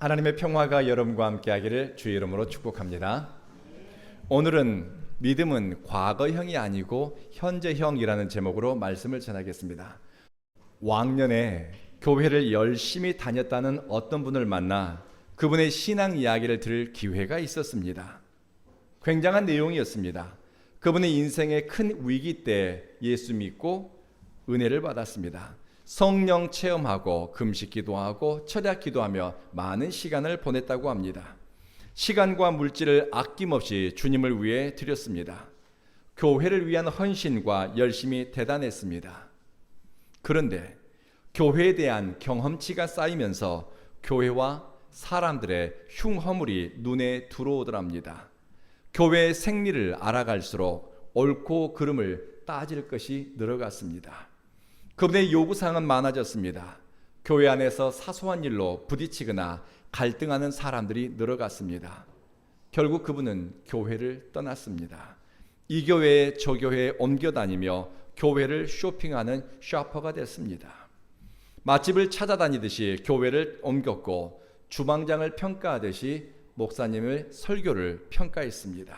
하나님의 평화가 여러분과 함께하기를 주의 이름으로 축복합니다. 오늘은 믿음은 과거형이 아니고 현재형이라는 제목으로 말씀을 전하겠습니다. 왕년에 교회를 열심히 다녔다는 어떤 분을 만나 그분의 신앙 이야기를 들을 기회가 있었습니다. 굉장한 내용이었습니다. 그분의 인생의 큰 위기 때 예수 믿고 은혜를 받았습니다. 성령 체험하고 금식 기도하고 철야 기도하며 많은 시간을 보냈다고 합니다. 시간과 물질을 아낌없이 주님을 위해 드렸습니다. 교회를 위한 헌신과 열심이 대단했습니다. 그런데 교회에 대한 경험치가 쌓이면서 교회와 사람들의 흉허물이 눈에 들어오더랍니다. 교회의 생리를 알아갈수록 옳고 그름을 따질 것이 늘어갔습니다. 그분의 요구사항은 많아졌습니다. 교회 안에서 사소한 일로 부딪히거나 갈등하는 사람들이 늘어갔습니다. 결국 그분은 교회를 떠났습니다. 이 교회에 저 교회에 옮겨 다니며 교회를 쇼핑하는 셔퍼가 됐습니다. 맛집을 찾아다니듯이 교회를 옮겼고 주방장을 평가하듯이 목사님의 설교를 평가했습니다.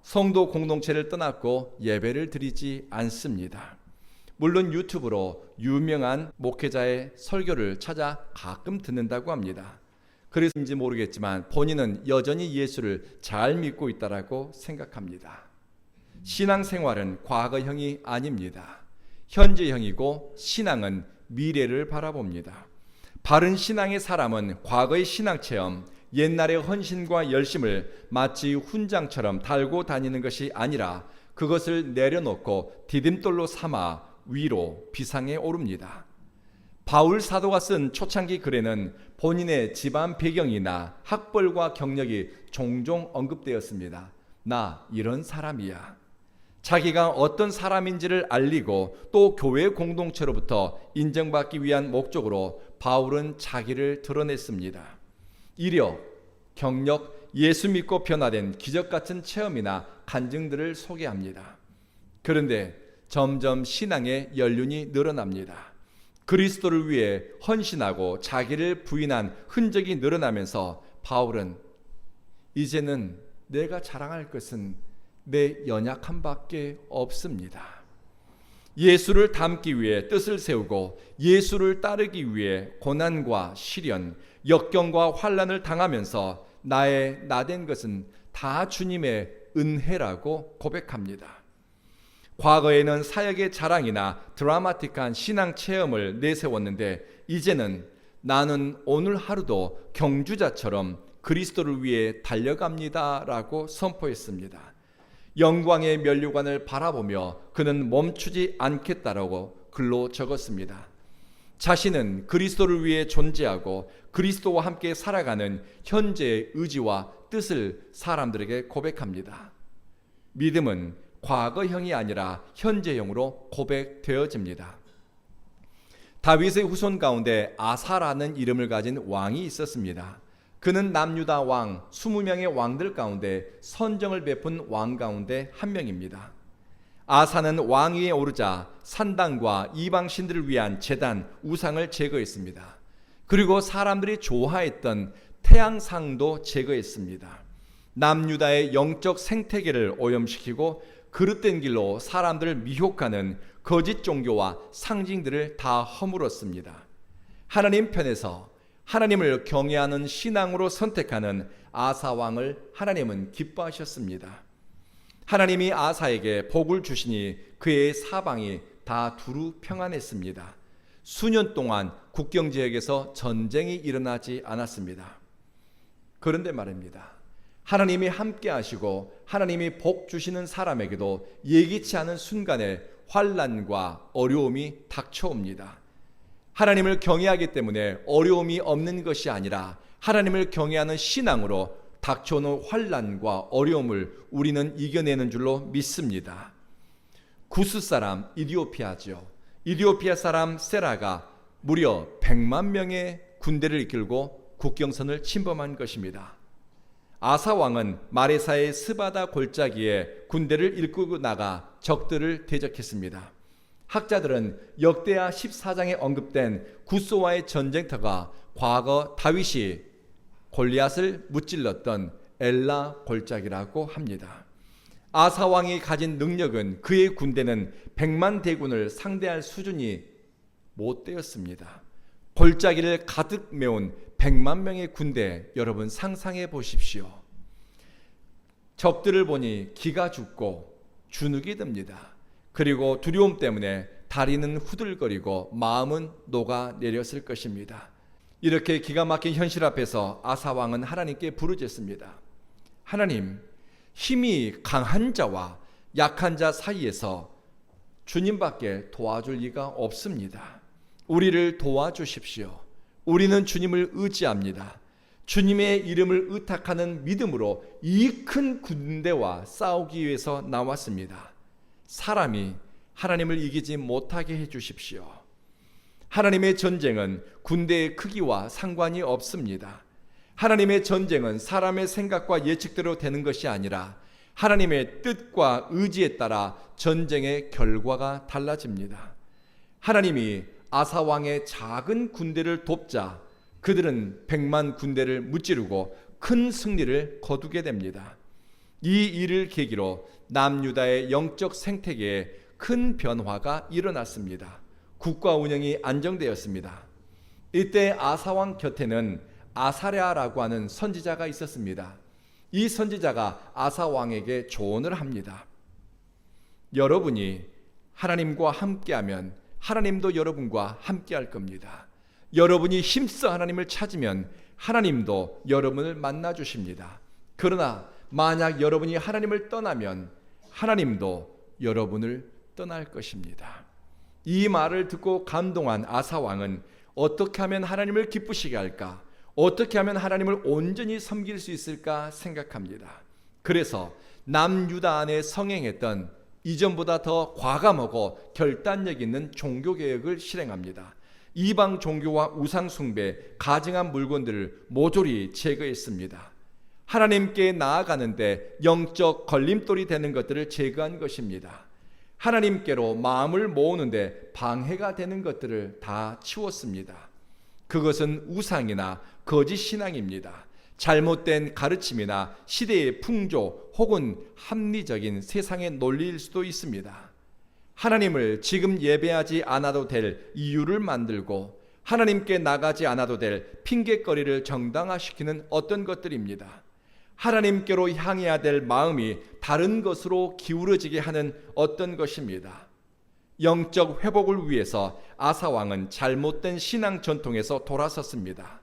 성도 공동체를 떠났고 예배를 드리지 않습니다. 물론 유튜브로 유명한 목회자의 설교를 찾아 가끔 듣는다고 합니다. 그래서인지 모르겠지만 본인은 여전히 예수를 잘 믿고 있다고 생각합니다. 신앙생활은 과거형이 아닙니다. 현재형이고 신앙은 미래를 바라봅니다. 바른 신앙의 사람은 과거의 신앙체험, 옛날의 헌신과 열심을 마치 훈장처럼 달고 다니는 것이 아니라 그것을 내려놓고 디딤돌로 삼아 위로 비상에 오릅니다. 바울 사도가 쓴 초창기 글에는 본인의 집안 배경이나 학벌과 경력이 종종 언급되었습니다. 나 이런 사람이야. 자기가 어떤 사람인지를 알리고 또 교회 공동체로부터 인정받기 위한 목적으로 바울은 자기를 드러냈습니다. 이력, 경력, 예수 믿고 변화된 기적같은 체험이나 간증들을 소개합니다. 그런데 점점 신앙의 연륜이 늘어납니다. 그리스도를 위해 헌신하고 자기를 부인한 흔적이 늘어나면서 바울은 이제는 내가 자랑할 것은 내 연약함밖에 없습니다. 예수를 닮기 위해 뜻을 세우고 예수를 따르기 위해 고난과 시련, 역경과 환난을 당하면서 나의 나된 것은 다 주님의 은혜라고 고백합니다. 과거에는 사역의 자랑이나 드라마틱한 신앙 체험을 내세웠는데 이제는 나는 오늘 하루도 경주자처럼 그리스도를 위해 달려갑니다라고 선포했습니다. 영광의 면류관을 바라보며 그는 멈추지 않겠다라고 글로 적었습니다. 자신은 그리스도를 위해 존재하고 그리스도와 함께 살아가는 현재의 의지와 뜻을 사람들에게 고백합니다. 믿음은 과거형이 아니라 현재형으로 고백되어집니다. 다윗의 후손 가운데 아사라는 이름을 가진 왕이 있었습니다. 그는 남유다 왕 20명의 왕들 가운데 선정을 베푼 왕 가운데 한 명입니다. 아사는 왕위에 오르자 산당과 이방신들을 위한 제단, 우상을 제거했습니다. 그리고 사람들이 좋아했던 태양상도 제거했습니다. 남유다의 영적 생태계를 오염시키고 그릇된 길로 사람들을 미혹하는 거짓 종교와 상징들을 다 허물었습니다. 하나님 편에서 하나님을 경외하는 신앙으로 선택하는 아사 왕을 하나님은 기뻐하셨습니다. 하나님이 아사에게 복을 주시니 그의 사방이 다 두루 평안했습니다. 수년 동안 국경 지역에서 전쟁이 일어나지 않았습니다. 그런데 말입니다. 하나님이 함께 하시고 하나님이 복 주시는 사람에게도 예기치 않은 순간에 환난과 어려움이 닥쳐옵니다. 하나님을 경외하기 때문에 어려움이 없는 것이 아니라 하나님을 경외하는 신앙으로 닥쳐오는 환난과 어려움을 우리는 이겨내는 줄로 믿습니다. 구스 사람 이디오피아죠. 이디오피아 사람 세라가 무려 100만 명의 군대를 이끌고 국경선을 침범한 것입니다. 아사 왕은 마레사의 스바다 골짜기에 군대를 이끌고 나가 적들을 대적했습니다. 학자들은 역대하 14장에 언급된 구스와의 전쟁터가 과거 다윗이 골리앗을 무찔렀던 엘라 골짜기라고 합니다. 아사 왕이 가진 능력은 그의 군대는 100만 대군을 상대할 수준이 못 되었습니다. 골짜기를 가득 메운 100만 명의 군대, 여러분 상상해 보십시오. 적들을 보니 기가 죽고 주눅이 듭니다. 그리고 두려움 때문에 다리는 후들거리고 마음은 녹아내렸을 것입니다. 이렇게 기가 막힌 현실 앞에서 아사 왕은 하나님께 부르짖습니다. 하나님, 힘이 강한 자와 약한 자 사이에서 주님밖에 도와줄 리가 없습니다. 우리를 도와주십시오. 우리는 주님을 의지합니다. 주님의 이름을 의탁하는 믿음으로 이 큰 군대와 싸우기 위해서 나왔습니다. 사람이 하나님을 이기지 못하게 해주십시오. 하나님의 전쟁은 군대의 크기와 상관이 없습니다. 하나님의 전쟁은 사람의 생각과 예측대로 되는 것이 아니라 하나님의 뜻과 의지에 따라 전쟁의 결과가 달라집니다. 하나님이 아사 왕의 작은 군대를 돕자 그들은 100만 군대를 무찌르고 큰 승리를 거두게 됩니다. 이 일을 계기로 남유다의 영적 생태계에 큰 변화가 일어났습니다. 국가 운영이 안정되었습니다. 이때 아사 왕 곁에는 아사랴라고 하는 선지자가 있었습니다. 이 선지자가 아사 왕에게 조언을 합니다. 여러분이 하나님과 함께하면 하나님도 여러분과 함께할 겁니다. 여러분이 힘써 하나님을 찾으면 하나님도 여러분을 만나 주십니다. 그러나 만약 여러분이 하나님을 떠나면 하나님도 여러분을 떠날 것입니다. 이 말을 듣고 감동한 아사 왕은 어떻게 하면 하나님을 기쁘시게 할까? 어떻게 하면 하나님을 온전히 섬길 수 있을까 생각합니다. 그래서 남유다 안에 성행했던 이전보다 더 과감하고 결단력 있는 종교개혁을 실행합니다. 이방 종교와 우상 숭배, 가증한 물건들을 모조리 제거했습니다. 하나님께 나아가는데 영적 걸림돌이 되는 것들을 제거한 것입니다. 하나님께로 마음을 모으는데 방해가 되는 것들을 다 치웠습니다. 그것은 우상이나 거짓 신앙입니다. 잘못된 가르침이나 시대의 풍조 혹은 합리적인 세상의 논리일 수도 있습니다. 하나님을 지금 예배하지 않아도 될 이유를 만들고 하나님께 나가지 않아도 될 핑계거리를 정당화시키는 어떤 것들입니다. 하나님께로 향해야 될 마음이 다른 것으로 기울어지게 하는 어떤 것입니다. 영적 회복을 위해서 아사 왕은 잘못된 신앙 전통에서 돌아섰습니다.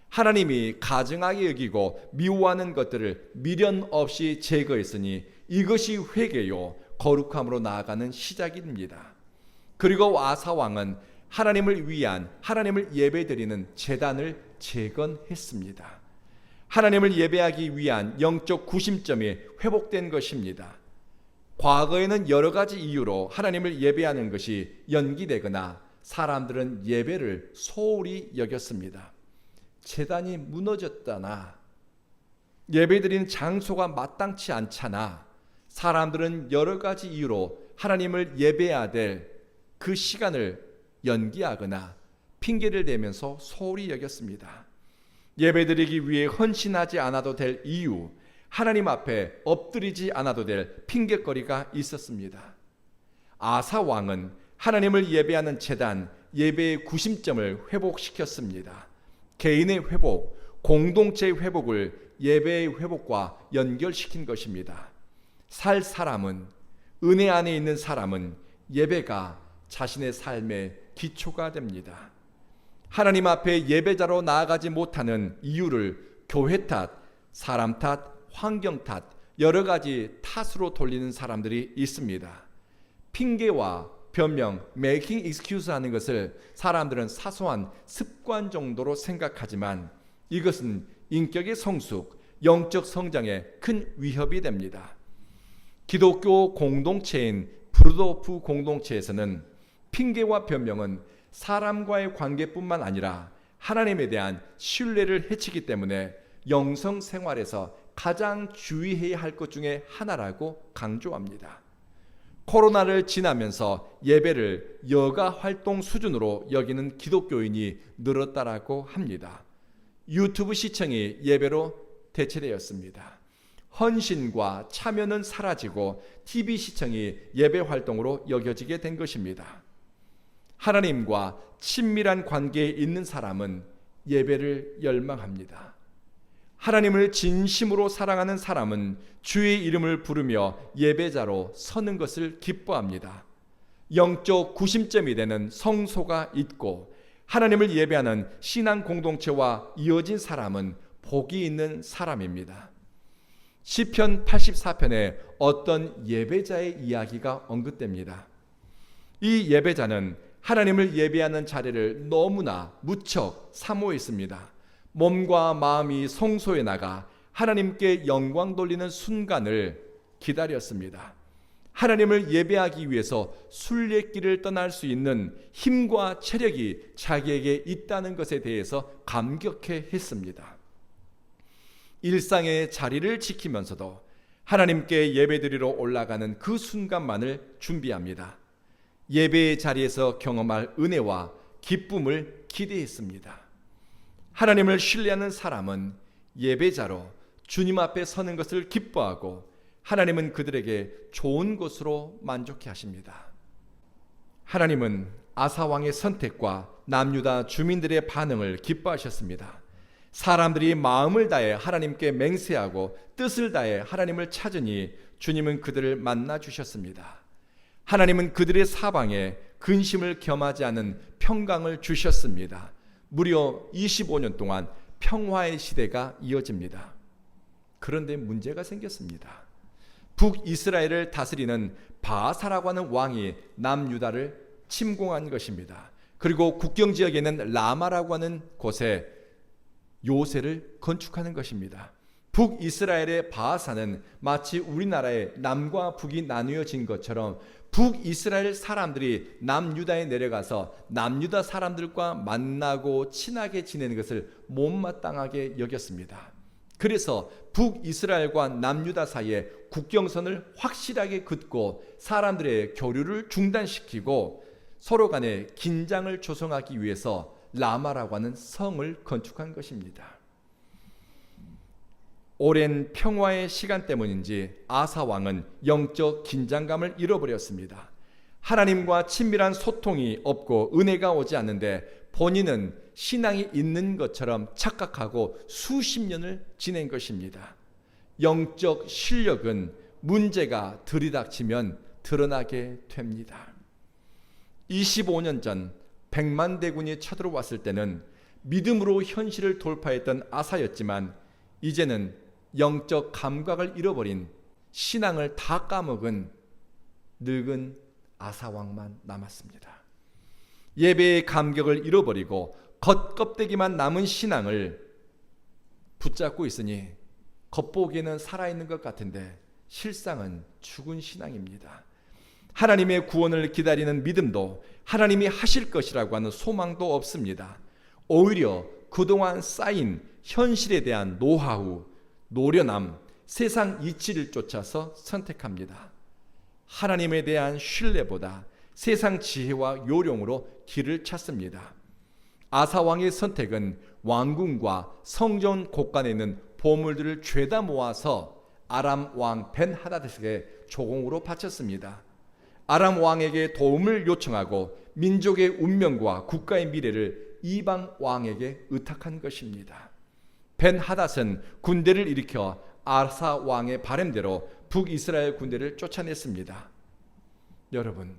하나님이 가증하게 여기고 미워하는 것들을 미련 없이 제거했으니 이것이 회개요 거룩함으로 나아가는 시작입니다. 그리고 아사 왕은 하나님을 위한 하나님을 예배드리는 제단을 재건했습니다. 하나님을 예배하기 위한 영적 구심점이 회복된 것입니다. 과거에는 여러 가지 이유로 하나님을 예배하는 것이 연기되거나 사람들은 예배를 소홀히 여겼습니다. 제단이 무너졌다나 예배드리는 장소가 마땅치 않잖아. 사람들은 여러 가지 이유로 하나님을 예배해야 될 그 시간을 연기하거나 핑계를 대면서 소홀히 여겼습니다. 예배드리기 위해 헌신하지 않아도 될 이유, 하나님 앞에 엎드리지 않아도 될 핑계거리가 있었습니다. 아사 왕은 하나님을 예배하는 제단, 예배의 구심점을 회복시켰습니다. 개인의 회복, 공동체의 회복을 예배의 회복과 연결시킨 것입니다. 살 사람은, 은혜 안에 있는 사람은 예배가 자신의 삶의 기초가 됩니다. 하나님 앞에 예배자로 나아가지 못하는 이유를 교회 탓, 사람 탓, 환경 탓, 여러 가지 탓으로 돌리는 사람들이 있습니다. 핑계와 변명, making excuse 하는 것을 사람들은 사소한 습관 정도로 생각하지만 이것은 인격의 성숙, 영적 성장에 큰 위협이 됩니다. 기독교 공동체인 브루도프 공동체에서는 핑계와 변명은 사람과의 관계뿐만 아니라 하나님에 대한 신뢰를 해치기 때문에 영성 생활에서 가장 주의해야 할 것 중에 하나라고 강조합니다. 코로나를 지나면서 예배를 여가 활동 수준으로 여기는 기독교인이 늘었다라고 합니다. 유튜브 시청이 예배로 대체되었습니다. 헌신과 참여는 사라지고 TV 시청이 예배 활동으로 여겨지게 된 것입니다. 하나님과 친밀한 관계에 있는 사람은 예배를 열망합니다. 하나님을 진심으로 사랑하는 사람은 주의 이름을 부르며 예배자로 서는 것을 기뻐합니다. 영적 구심점이 되는 성소가 있고 하나님을 예배하는 신앙 공동체와 이어진 사람은 복이 있는 사람입니다. 시편 84편에 어떤 예배자의 이야기가 언급됩니다. 이 예배자는 하나님을 예배하는 자리를 너무나 무척 사모했습니다. 몸과 마음이 성소에 나가 하나님께 영광 돌리는 순간을 기다렸습니다. 하나님을 예배하기 위해서 순례길을 떠날 수 있는 힘과 체력이 자기에게 있다는 것에 대해서 감격해 했습니다. 일상의 자리를 지키면서도 하나님께 예배드리러 올라가는 그 순간만을 준비합니다. 예배의 자리에서 경험할 은혜와 기쁨을 기대했습니다. 하나님을 신뢰하는 사람은 예배자로 주님 앞에 서는 것을 기뻐하고 하나님은 그들에게 좋은 것으로 만족해 하십니다. 하나님은 아사 왕의 선택과 남유다 주민들의 반응을 기뻐하셨습니다. 사람들이 마음을 다해 하나님께 맹세하고 뜻을 다해 하나님을 찾으니 주님은 그들을 만나 주셨습니다. 하나님은 그들의 사방에 근심을 겸하지 않은 평강을 주셨습니다. 무려 25년 동안 평화의 시대가 이어집니다. 그런데 문제가 생겼습니다. 북이스라엘을 다스리는 바아사라고 하는 왕이 남유다를 침공한 것입니다. 그리고 국경 지역에 있는 라마라고 하는 곳에 요새를 건축하는 것입니다. 북이스라엘의 바아사는 마치 우리나라의 남과 북이 나누어진 것처럼 북이스라엘 사람들이 남유다에 내려가서 남유다 사람들과 만나고 친하게 지내는 것을 못마땅하게 여겼습니다. 그래서 북이스라엘과 남유다 사이에 국경선을 확실하게 긋고 사람들의 교류를 중단시키고 서로 간에 긴장을 조성하기 위해서 라마라고 하는 성을 건축한 것입니다. 오랜 평화의 시간 때문인지 아사 왕은 영적 긴장감을 잃어버렸습니다. 하나님과 친밀한 소통이 없고 은혜가 오지 않는데 본인은 신앙이 있는 것처럼 착각하고 수십 년을 지낸 것입니다. 영적 실력은 문제가 들이닥치면 드러나게 됩니다. 25년 전 100만 대군이 쳐들어왔을 때는 믿음으로 현실을 돌파했던 아사였지만 이제는 영적 감각을 잃어버린 신앙을 다 까먹은 늙은 아사왕만 남았습니다. 예배의 감격을 잃어버리고 겉껍데기만 남은 신앙을 붙잡고 있으니 겉보기에는 살아있는 것 같은데 실상은 죽은 신앙입니다. 하나님의 구원을 기다리는 믿음도 하나님이 하실 것이라고 하는 소망도 없습니다. 오히려 그동안 쌓인 현실에 대한 노하우, 노련함, 세상 이치를 쫓아서 선택합니다. 하나님에 대한 신뢰보다 세상 지혜와 요령으로 길을 찾습니다. 아사왕의 선택은 왕궁과 성전 곳간에 있는 보물들을 죄다 모아서 아람 왕 벤하닷에게 조공으로 바쳤습니다. 아람 왕에게 도움을 요청하고 민족의 운명과 국가의 미래를 이방 왕에게 의탁한 것입니다. 벤하닷은 군대를 일으켜 아사 왕의 바람대로 북이스라엘 군대를 쫓아냈습니다. 여러분,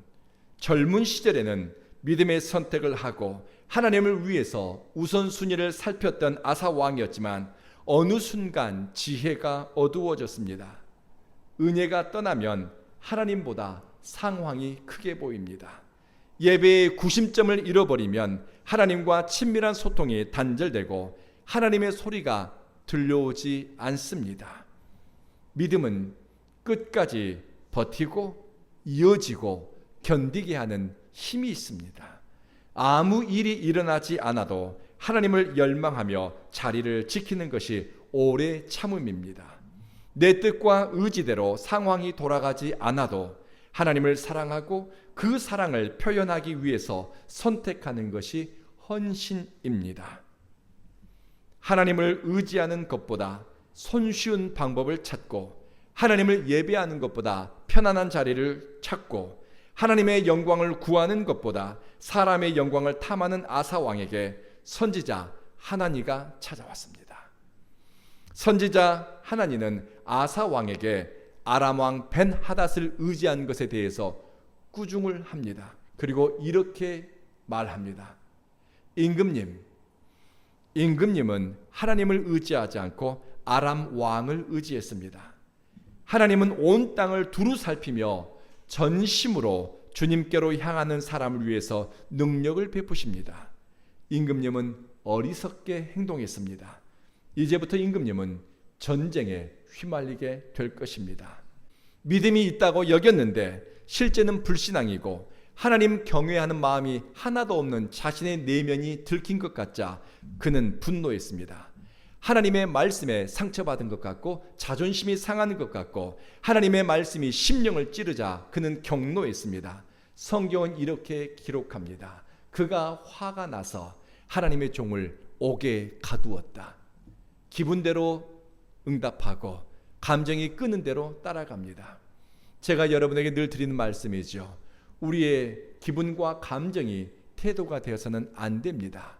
젊은 시절에는 믿음의 선택을 하고 하나님을 위해서 우선순위를 살폈던 아사 왕이었지만 어느 순간 지혜가 어두워졌습니다. 은혜가 떠나면 하나님보다 상황이 크게 보입니다. 예배의 구심점을 잃어버리면 하나님과 친밀한 소통이 단절되고 하나님의 소리가 들려오지 않습니다. 믿음은 끝까지 버티고 이어지고 견디게 하는 힘이 있습니다. 아무 일이 일어나지 않아도 하나님을 열망하며 자리를 지키는 것이 오래 참음입니다. 내 뜻과 의지대로 상황이 돌아가지 않아도 하나님을 사랑하고 그 사랑을 표현하기 위해서 선택하는 것이 헌신입니다. 하나님을 의지하는 것보다 손쉬운 방법을 찾고 하나님을 예배하는 것보다 편안한 자리를 찾고 하나님의 영광을 구하는 것보다 사람의 영광을 탐하는 아사 왕에게 선지자 하나니가 찾아왔습니다. 선지자 하나니는 아사 왕에게 아람 왕 벤 하닷을 의지한 것에 대해서 꾸중을 합니다. 그리고 이렇게 말합니다. 임금님은 하나님을 의지하지 않고 아람 왕을 의지했습니다. 하나님은 온 땅을 두루 살피며 전심으로 주님께로 향하는 사람을 위해서 능력을 베푸십니다. 임금님은 어리석게 행동했습니다. 이제부터 임금님은 전쟁에 휘말리게 될 것입니다. 믿음이 있다고 여겼는데 실제는 불신앙이고 하나님 경외하는 마음이 하나도 없는 자신의 내면이 들킨 것 같자 그는 분노했습니다. 하나님의 말씀에 상처받은 것 같고 자존심이 상하는 것 같고 하나님의 말씀이 심령을 찌르자 그는 경노했습니다. 성경은 이렇게 기록합니다. 그가 화가 나서 하나님의 종을 옥에 가두었다. 기분대로 응답하고 감정이 끄는 대로 따라갑니다. 제가 여러분에게 늘 드리는 말씀이죠. 우리의 기분과 감정이 태도가 되어서는 안 됩니다.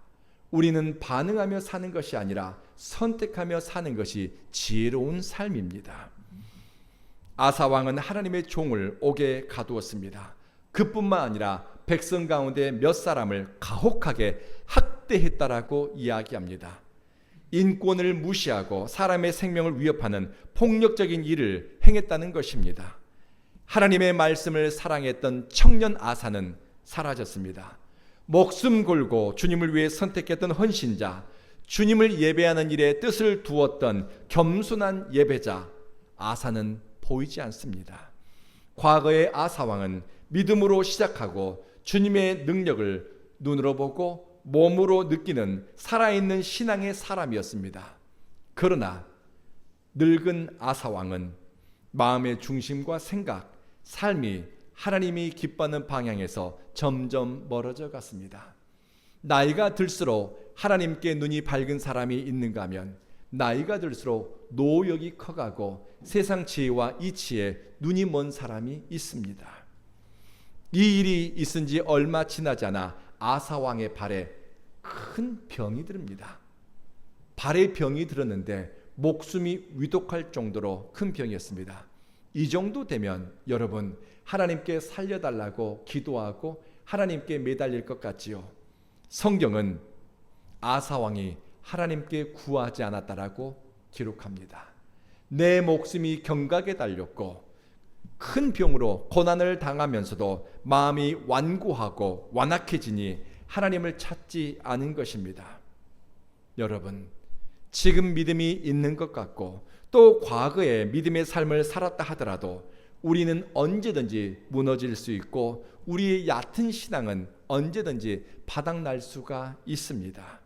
우리는 반응하며 사는 것이 아니라 선택하며 사는 것이 지혜로운 삶입니다. 아사 왕은 하나님의 종을 옥에 가두었습니다. 그뿐만 아니라 백성 가운데 몇 사람을 가혹하게 학대했다라고 이야기합니다. 인권을 무시하고 사람의 생명을 위협하는 폭력적인 일을 행했다는 것입니다. 하나님의 말씀을 사랑했던 청년 아사는 사라졌습니다. 목숨 걸고 주님을 위해 선택했던 헌신자, 주님을 예배하는 일에 뜻을 두었던 겸손한 예배자 아사는 보이지 않습니다. 과거의 아사 왕은 믿음으로 시작하고 주님의 능력을 눈으로 보고 몸으로 느끼는 살아있는 신앙의 사람이었습니다. 그러나 늙은 아사 왕은 마음의 중심과 생각, 삶이 하나님이 기뻐하는 방향에서 점점 멀어져 갔습니다. 나이가 들수록 하나님께 눈이 밝은 사람이 있는가 하면 나이가 들수록 노역이 커가고 세상 지혜와 이치에 눈이 먼 사람이 있습니다. 이 일이 있은 지 얼마 지나지 않아 아사 왕의 발에 큰 병이 들입니다. 발에 병이 들었는데 목숨이 위독할 정도로 큰 병이었습니다. 이 정도 되면 여러분 하나님께 살려달라고 기도하고 하나님께 매달릴 것 같지요. 성경은 아사 왕이 하나님께 구하지 않았다라고 기록합니다. 내 목숨이 경각에 달렸고 큰 병으로 고난을 당하면서도 마음이 완고하고 완악해지니 하나님을 찾지 않은 것입니다. 여러분, 지금 믿음이 있는 것 같고 또 과거에 믿음의 삶을 살았다 하더라도 우리는 언제든지 무너질 수 있고 우리의 얕은 신앙은 언제든지 바닥날 수가 있습니다.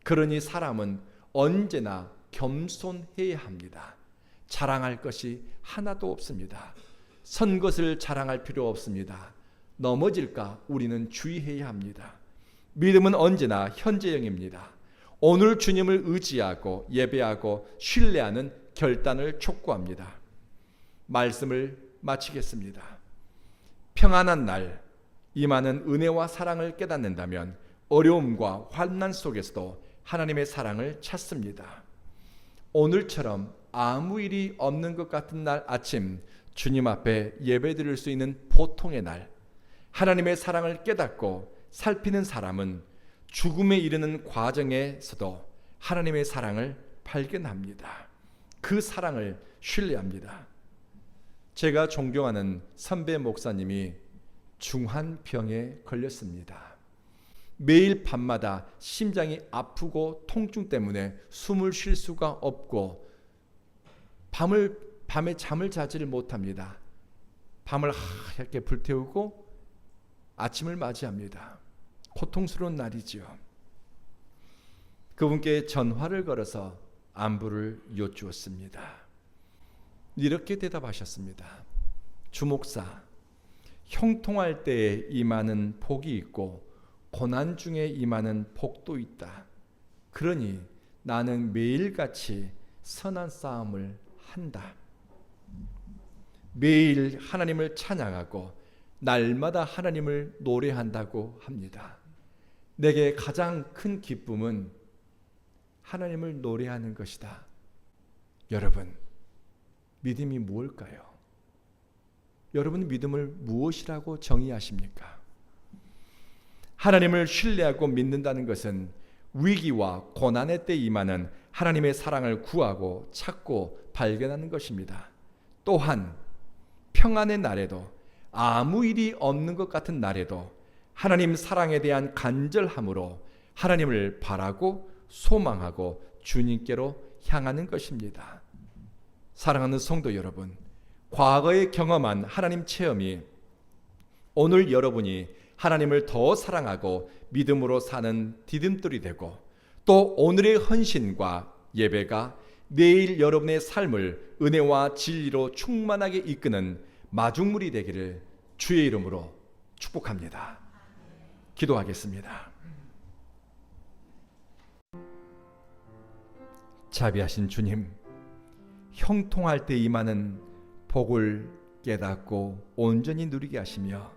그러니 사람은 언제나 겸손해야 합니다. 자랑할 것이 하나도 없습니다. 선 것을 자랑할 필요 없습니다. 넘어질까 우리는 주의해야 합니다. 믿음은 언제나 현재형입니다. 오늘 주님을 의지하고 예배하고 신뢰하는 결단을 촉구합니다. 말씀을 마치겠습니다. 평안한 날 임하는 은혜와 사랑을 깨닫는다면 어려움과 환난 속에서도 하나님의 사랑을 찾습니다. 오늘처럼 아무 일이 없는 것 같은 날 아침 주님 앞에 예배드릴 수 있는 보통의 날, 하나님의 사랑을 깨닫고 살피는 사람은 죽음에 이르는 과정에서도 하나님의 사랑을 발견합니다. 그 사랑을 신뢰합니다. 제가 존경하는 선배 목사님이 중환병에 걸렸습니다. 매일 밤마다 심장이 아프고 통증 때문에 숨을 쉴 수가 없고 밤에 잠을 자지를 못합니다. 밤을 하얗게 불태우고 아침을 맞이합니다. 고통스러운 날이지요. 그분께 전화를 걸어서 안부를 여쭈었습니다. 이렇게 대답하셨습니다. 주목사, 형통할 때에 임하는 복이 있고 고난 중에 임하는 복도 있다. 그러니 나는 매일같이 선한 싸움을 한다. 매일 하나님을 찬양하고 날마다 하나님을 노래한다고 합니다. 내게 가장 큰 기쁨은 하나님을 노래하는 것이다. 여러분, 믿음이 무엇일까요? 여러분, 믿음을 무엇이라고 정의하십니까? 하나님을 신뢰하고 믿는다는 것은 위기와 고난의 때 임하는 하나님의 사랑을 구하고 찾고 발견하는 것입니다. 또한 평안의 날에도, 아무 일이 없는 것 같은 날에도 하나님 사랑에 대한 간절함으로 하나님을 바라고 소망하고 주님께로 향하는 것입니다. 사랑하는 성도 여러분, 과거에 경험한 하나님 체험이 오늘 여러분이 하나님을 더 사랑하고 믿음으로 사는 디딤돌이 되고, 또 오늘의 헌신과 예배가 내일 여러분의 삶을 은혜와 진리로 충만하게 이끄는 마중물이 되기를 주의 이름으로 축복합니다. 기도하겠습니다. 자비하신 주님, 형통할 때 임하는 복을 깨닫고 온전히 누리게 하시며,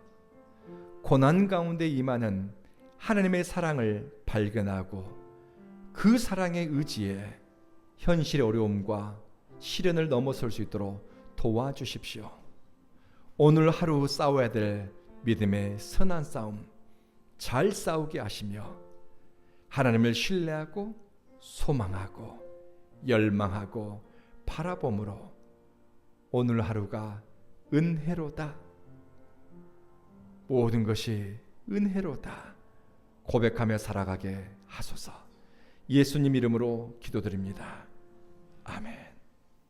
고난 가운데 임하는 하나님의 사랑을 발견하고 그 사랑의 의지에 현실의 어려움과 시련을 넘어설 수 있도록 도와주십시오. 오늘 하루 싸워야 될 믿음의 선한 싸움 잘 싸우게 하시며, 하나님을 신뢰하고 소망하고 열망하고 바라봄으로 오늘 하루가 은혜로다, 모든 것이 은혜로다 고백하며 살아가게 하소서. 예수님 이름으로 기도드립니다. 아멘.